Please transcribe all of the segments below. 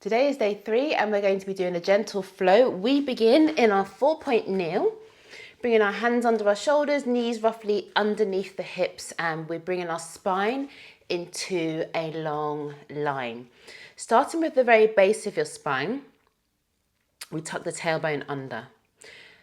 Today is day 3 and we're going to be doing a gentle flow. We begin in our 4-point kneel, bringing our hands under our shoulders, knees roughly underneath the hips, and we're bringing our spine into a long line. Starting with the very base of your spine, we tuck the tailbone under.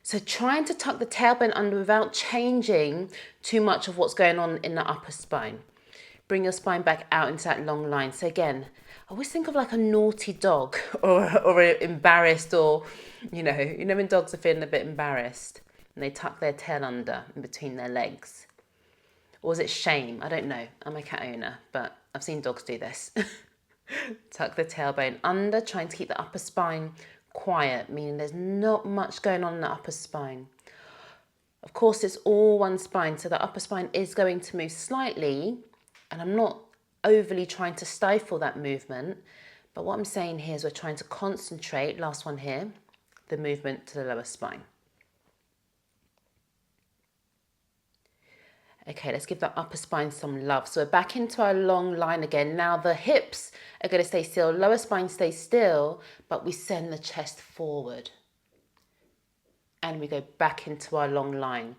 So trying to tuck the tailbone under without changing too much of what's going on in the upper spine. Bring your spine back out into that long line. So again, I always think of like a naughty dog or embarrassed, or you know when dogs are feeling a bit embarrassed and they tuck their tail under in between their legs. Or is it shame? I don't know. I'm a cat owner, but I've seen dogs do this. Tuck the tailbone under, trying to keep the upper spine quiet, meaning there's not much going on in the upper spine. Of course, it's all one spine, so the upper spine is going to move slightly, and I'm not overly trying to stifle that movement, but what I'm saying here is we're trying to concentrate, last one here, the movement to the lower spine. Okay, let's give that upper spine some love. So we're back into our long line again. Now the hips are going to stay still, lower spine stays still, but we send the chest forward. And we go back into our long line.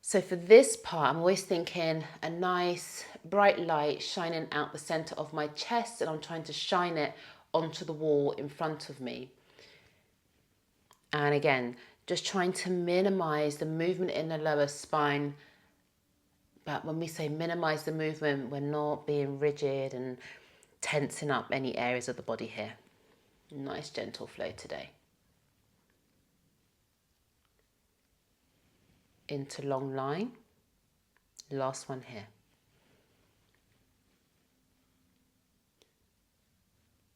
So for this part, I'm always thinking a nice bright light shining out the center of my chest, and I'm trying to shine it onto the wall in front of me. And again, just trying to minimize the movement in the lower spine. But when we say minimize the movement, we're not being rigid and tensing up any areas of the body here. Nice gentle flow today. Into long line. Last one here.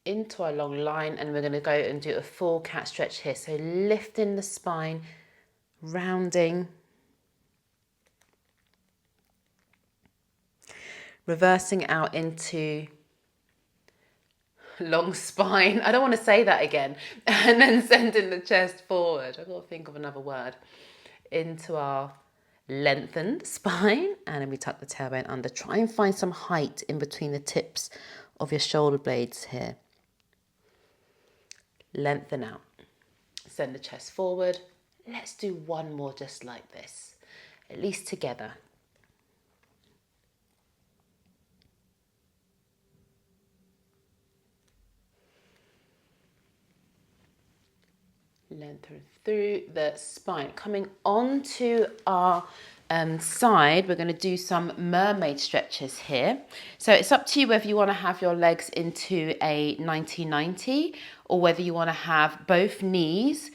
Into our long line, and we're going to go and do a full cat stretch here. So lifting the spine, rounding, reversing out into long spine. I don't want to say that again. And then sending the chest forward. I've got to think of another word. Into our lengthened spine, and then we tuck the tailbone under. Try and find some height in between the tips of your shoulder blades here. Lengthen out. Send the chest forward. Let's do one more just like this, at least together. Lengthen through the spine. Coming onto our side, we're going to do some mermaid stretches here. So it's up to you whether you want to have your legs into a 90-90 or whether you want to have both knees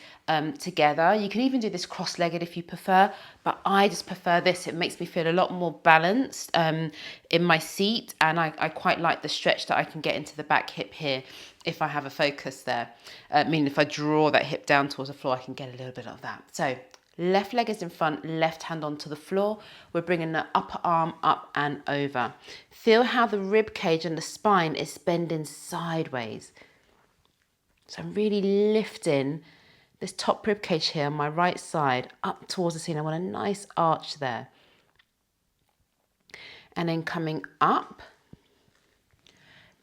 together. You can even do this cross-legged if you prefer, but I just prefer this. It makes me feel a lot more balanced in my seat, and I quite like the stretch that I can get into the back hip here if I have a focus there. Meaning if I draw that hip down towards the floor, I can get a little bit of that. So left leg is in front, left hand onto the floor. We're bringing the upper arm up and over. Feel how the rib cage and the spine is bending sideways. So I'm really lifting this top rib cage here on my right side up towards the ceiling. I want a nice arch there. And then coming up,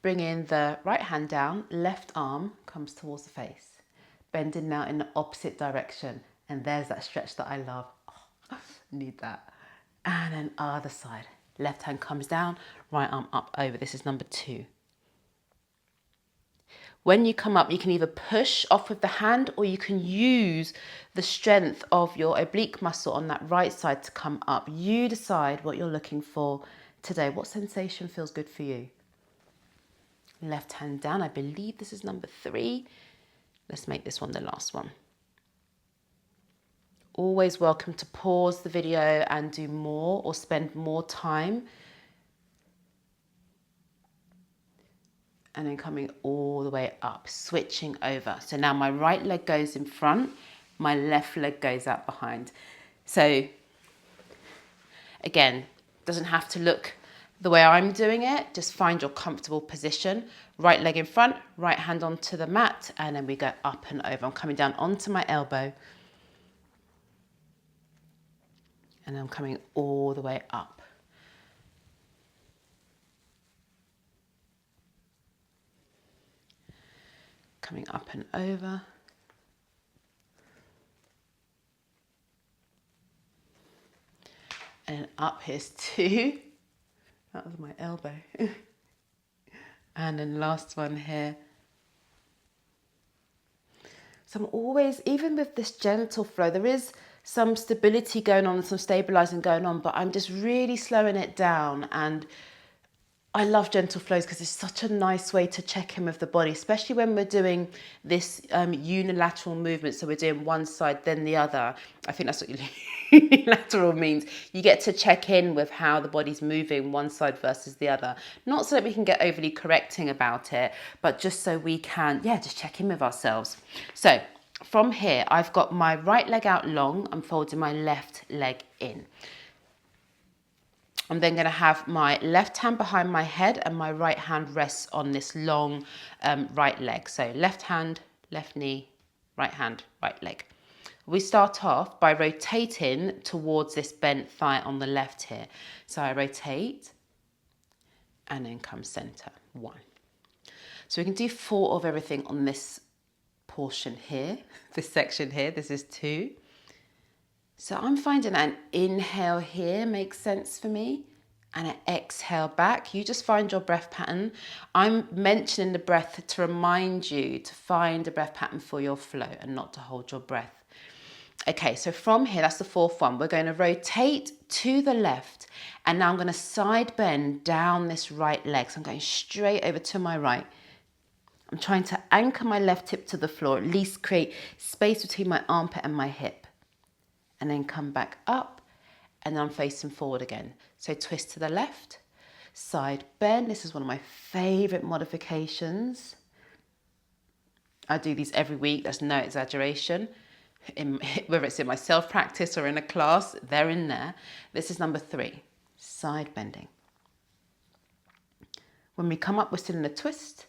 bringing the right hand down, left arm comes towards the face. Bending now in the opposite direction. And there's that stretch that I love. Oh, need that. And then other side. Left hand comes down, right arm up over. This is number 2. When you come up, you can either push off with the hand or you can use the strength of your oblique muscle on that right side to come up. You decide what you're looking for today. What sensation feels good for you? Left hand down. I believe this is number 3. Let's make this one the last one. Always welcome to pause the video and do more or spend more time. And then coming all the way up, switching over. So now my right leg goes in front, my left leg goes out behind. So again, doesn't have to look the way I'm doing it, just find your comfortable position. Right leg in front, right hand onto the mat, and then we go up and over. I'm coming down onto my elbow. And I'm coming all the way up. Coming up and over. And up, here's 2. That was my elbow. And then last one here. So I'm always, even with this gentle flow, there is some stability going on, some stabilizing going on, but I'm just really slowing it down. And I love gentle flows because it's such a nice way to check in with the body, especially when we're doing this unilateral movement. So we're doing one side, then the other. I think that's what unilateral means. You get to check in with how the body's moving one side versus the other. Not so that we can get overly correcting about it, but just so we can, just check in with ourselves. So from here, I've got my right leg out long. I'm folding my left leg in. I'm then going to have my left hand behind my head and my right hand rests on this long right leg. So left hand, left knee, right hand, right leg. We start off by rotating towards this bent thigh on the left here. So I rotate and then come center. 1. So we can do 4 of everything on this portion here, this section here. This is 2. So I'm finding that an inhale here makes sense for me and an exhale back. You just find your breath pattern. I'm mentioning the breath to remind you to find a breath pattern for your flow and not to hold your breath. Okay, so from here, that's the 4th one. We're going to rotate to the left and now I'm going to side bend down this right leg. So I'm going straight over to my right. I'm trying to anchor my left hip to the floor, at least create space between my armpit and my hip. And then come back up and then I'm facing forward again. So twist to the left, side bend. This is one of my favorite modifications. I do these every week, that's no exaggeration. Whether it's in my self-practice or in a class, they're in there. This is number 3, side bending. When we come up, we're still in a twist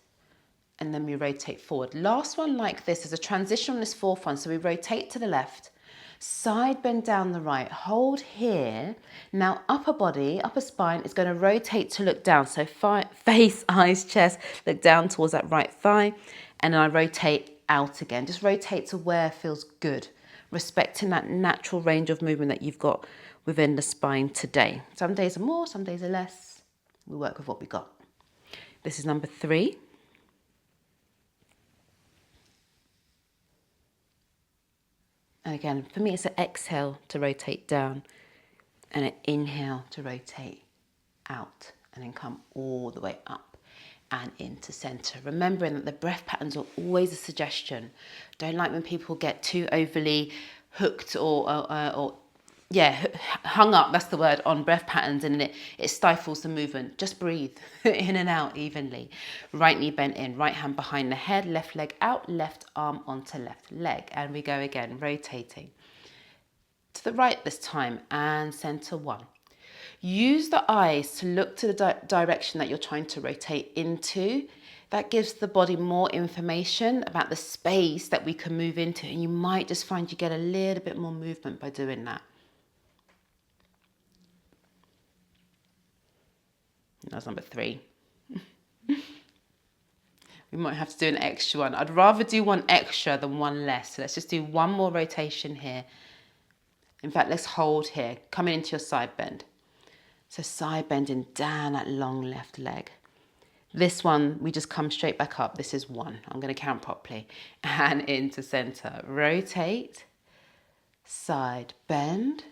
and then we rotate forward. Last one like this is a transition on this 4th one. So we rotate to the left, side bend down the right, hold here. Now upper body, upper spine is going to rotate to look down. So face, eyes, chest, look down towards that right thigh. And then I rotate out again. Just rotate to where feels good, respecting that natural range of movement that you've got within the spine today. Some days are more, some days are less. We work with what we got. This is number 3. And again, for me, it's an exhale to rotate down and an inhale to rotate out and then come all the way up and into center. Remembering that the breath patterns are always a suggestion. Don't like when people get too overly hooked or hung up, that's the word, on breath patterns and it stifles the movement. Just breathe in and out evenly. Right knee bent in, right hand behind the head, left leg out, left arm onto left leg. And we go again, rotating. To the right this time and center 1. Use the eyes to look to the direction that you're trying to rotate into. That gives the body more information about the space that we can move into. And you might just find you get a little bit more movement by doing that. That's number 3. We might have to do an extra one. I'd rather do one extra than one less. So let's just do one more rotation here. In fact, let's hold here, coming into your side bend. So side bending down that long left leg. This one, we just come straight back up. This is 1. I'm going to count properly. And into center. Rotate. Side bend.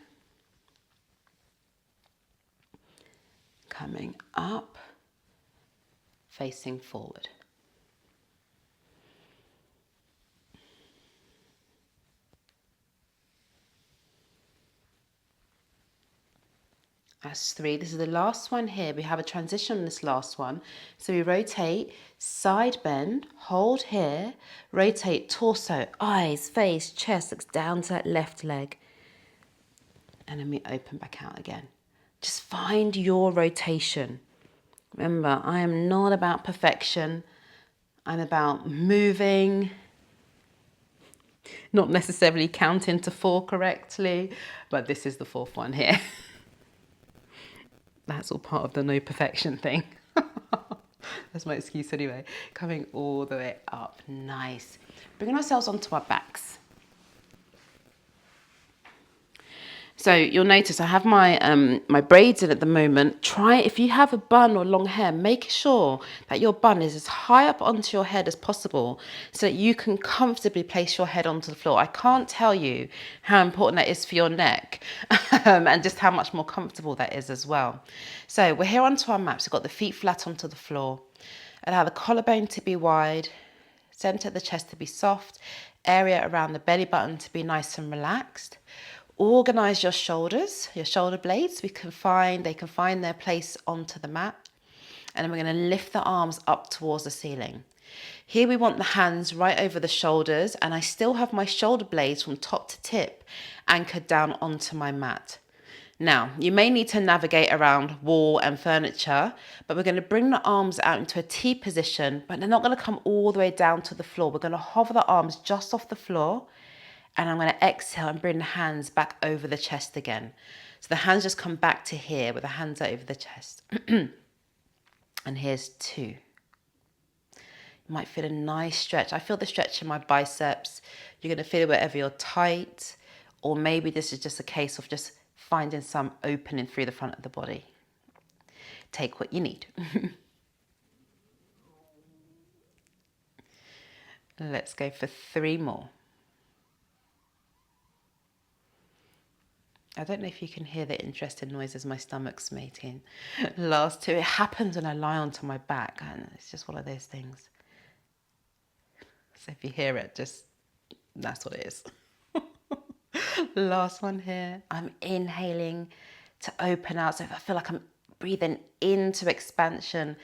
Coming up. Facing forward. That's 3. This is the last one here. We have a transition on this last one. So we rotate, side bend, hold here, rotate torso, eyes, face, chest, looks down to that left leg. And then we open back out again. Just find your rotation. Remember, I am not about perfection. I'm about moving, not necessarily counting to 4 correctly, but this is the 4th one here. That's all part of the no perfection thing. That's my excuse anyway. Coming all the way up. Nice. Bringing ourselves onto our backs. So you'll notice I have my my braids in at the moment. Try, if you have a bun or long hair, make sure that your bun is as high up onto your head as possible so that you can comfortably place your head onto the floor. I can't tell you how important that is for your neck and just how much more comfortable that is as well. So we're here onto our mats. We've got the feet flat onto the floor. Allow the collarbone to be wide, center of the chest to be soft, area around the belly button to be nice and relaxed. Organize your shoulders, your shoulder blades. They can find their place onto the mat. And then we're going to lift the arms up towards the ceiling. Here we want the hands right over the shoulders, and I still have my shoulder blades from top to tip anchored down onto my mat. Now, you may need to navigate around wall and furniture, but we're going to bring the arms out into a T position, but they're not going to come all the way down to the floor. We're going to hover the arms just off the floor, and I'm going to exhale and bring the hands back over the chest again. So the hands just come back to here with the hands over the chest. And here's 2. You might feel a nice stretch. I feel the stretch in my biceps. You're going to feel it wherever you're tight, or maybe this is just a case of just finding some opening through the front of the body. Take what you need. Let's go for 3 more. I don't know if you can hear the interesting noises my stomach's making. Last 2, it happens when I lie onto my back, and it's just one of those things. So if you hear it, just, that's what it is. Last one here. I'm inhaling to open out. So if I feel like I'm breathing into expansion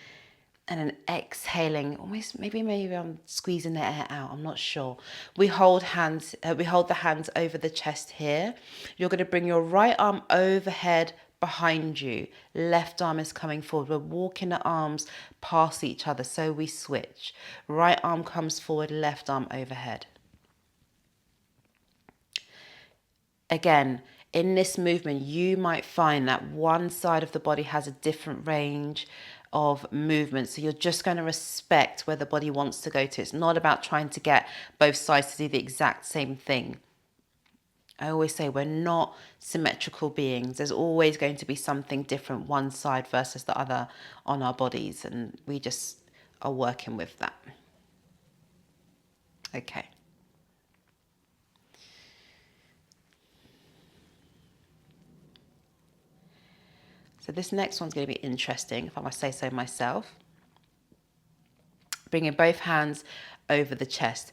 and then exhaling, almost maybe I'm squeezing the air out. I'm not sure. We hold the hands over the chest here. You're going to bring your right arm overhead behind you. Left arm is coming forward. We're walking the arms past each other, so we switch. Right arm comes forward, left arm overhead. Again, in this movement, you might find that one side of the body has a different range of movement. So you're just going to respect where the body wants to go to. It's not about trying to get both sides to do the exact same thing. I always say we're not symmetrical beings. There's always going to be something different, one side versus the other on our bodies. And we just are working with that. Okay. So this next one's going to be interesting, if I must say so myself. Bringing both hands over the chest.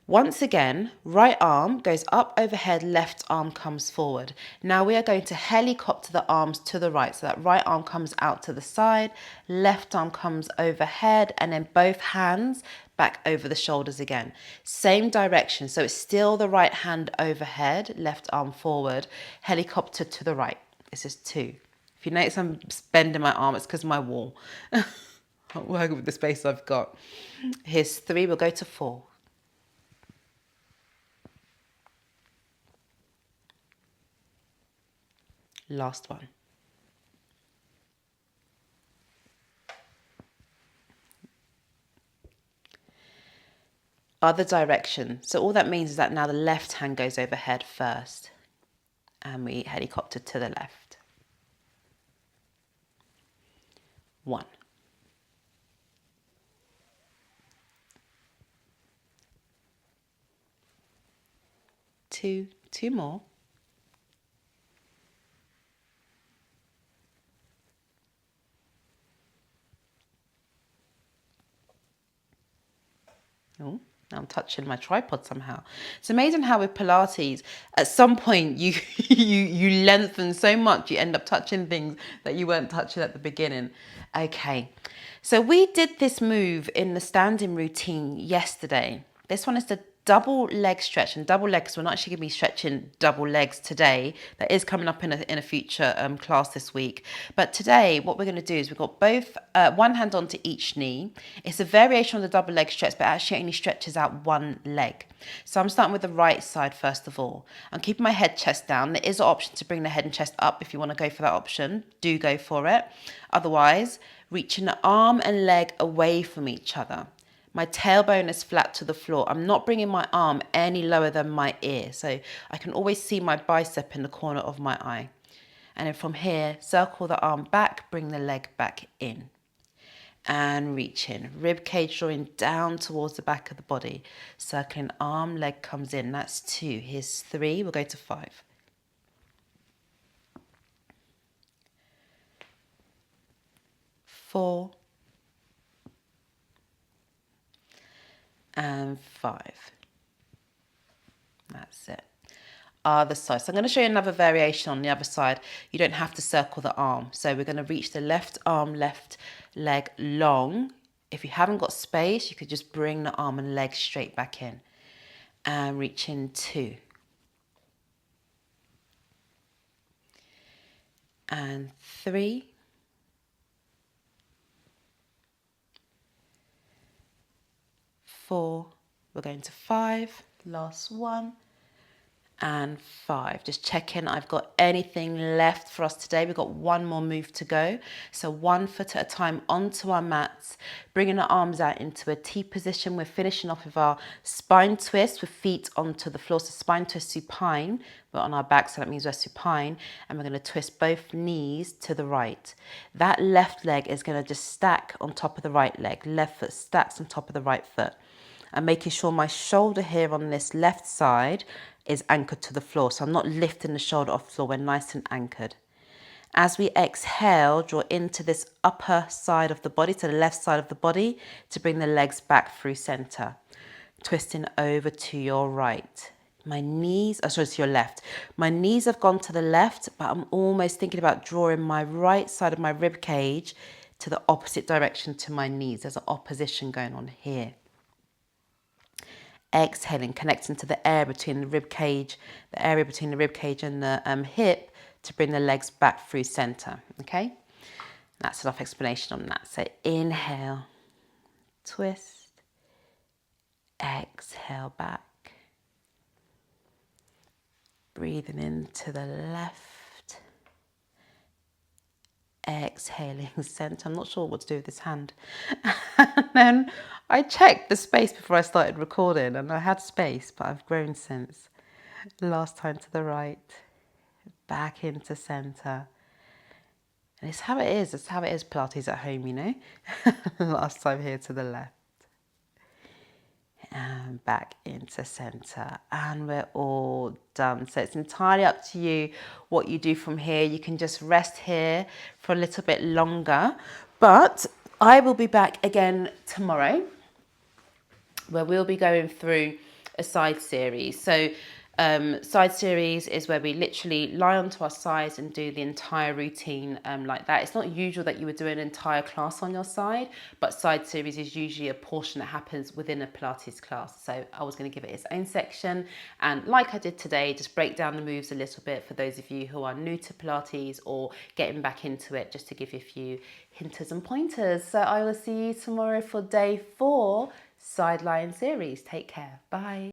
Once again, right arm goes up overhead, left arm comes forward. Now we are going to helicopter the arms to the right. So that right arm comes out to the side, left arm comes overhead, and then both hands back over the shoulders again. Same direction. So it's still the right hand overhead, left arm forward, helicopter to the right. This is 2. If you notice I'm bending my arm, it's because of my wall. I'm working with the space I've got. Here's 3, we'll go to 4. Last one. Other direction. So all that means is that now the left hand goes overhead first. And we helicopter to the left. 1. 2. 2 more. Oh, now I'm touching my tripod somehow. It's amazing how with Pilates, at some point you you lengthen so much, you end up touching things that you weren't touching at the beginning. Okay, so we did this move in the standing routine yesterday. This one is the double leg stretch, and double legs, we're not actually going to be stretching double legs today. That is coming up in a future class this week. But today, what we're going to do is we've got both, one hand onto each knee. It's a variation on the double leg stretch, but actually only stretches out one leg. So I'm starting with the right side first of all. I'm keeping my head, chest down. There is an option to bring the head and chest up if you want to go for that option. Do go for it. Otherwise, reaching the arm and leg away from each other. My tailbone is flat to the floor. I'm not bringing my arm any lower than my ear, so I can always see my bicep in the corner of my eye. And then from here, circle the arm back, bring the leg back in. And reach in. Rib cage drawing down towards the back of the body. Circling arm, leg comes in. That's 2. Here's 3. We'll go to 5. 4. And 5. That's it. Other side. So I'm going to show you another variation on the other side. You don't have to circle the arm. So we're going to reach the left arm, left leg long. If you haven't got space, you could just bring the arm and leg straight back in. And reach in 2. And 3. 4. We're going to 5. Last one. And 5. Just check in. I've got anything left for us today. We've got one more move to go. So 1 foot at a time onto our mats, bringing our arms out into a T position. We're finishing off with our spine twist with feet onto the floor. So spine twist supine. We're on our back, so that means we're supine. And we're going to twist both knees to the right. That left leg is going to just stack on top of the right leg. Left foot stacks on top of the right foot. And making sure my shoulder here on this left side is anchored to the floor. So I'm not lifting the shoulder off the floor, we're nice and anchored. As we exhale, draw into this upper side of the body, to the left side of the body, to bring the legs back through center. Twisting over to your right. My knees, to your left. My knees have gone to the left, but I'm almost thinking about drawing my right side of my rib cage to the opposite direction to my knees. There's an opposition going on here. Exhaling, connecting to the air between the rib cage, the area between the rib cage and the hip to bring the legs back through center, okay? That's enough explanation on that. So inhale, twist, exhale back. Breathing into the left, exhaling center. I'm not sure what to do with this hand. And then I checked the space before I started recording and I had space, but I've grown since. Last time to the right, back into center. And it's how it is. It's how it is Pilates at home, you know. Last time here to the left. And back into center. And we're all done. So it's entirely up to you what you do from here. You can just rest here for a little bit longer. But I will be back again tomorrow, where we'll be going through a side series. So side series is where we literally lie onto our sides and do the entire routine like that. It's not usual that you would do an entire class on your side, but side series is usually a portion that happens within a Pilates class. So I was going to give it its own section, and like I did today, just break down the moves a little bit for those of you who are new to Pilates or getting back into it, just to give you a few hinters and pointers. So I will see you tomorrow for day 4 sideline series. Take care. Bye.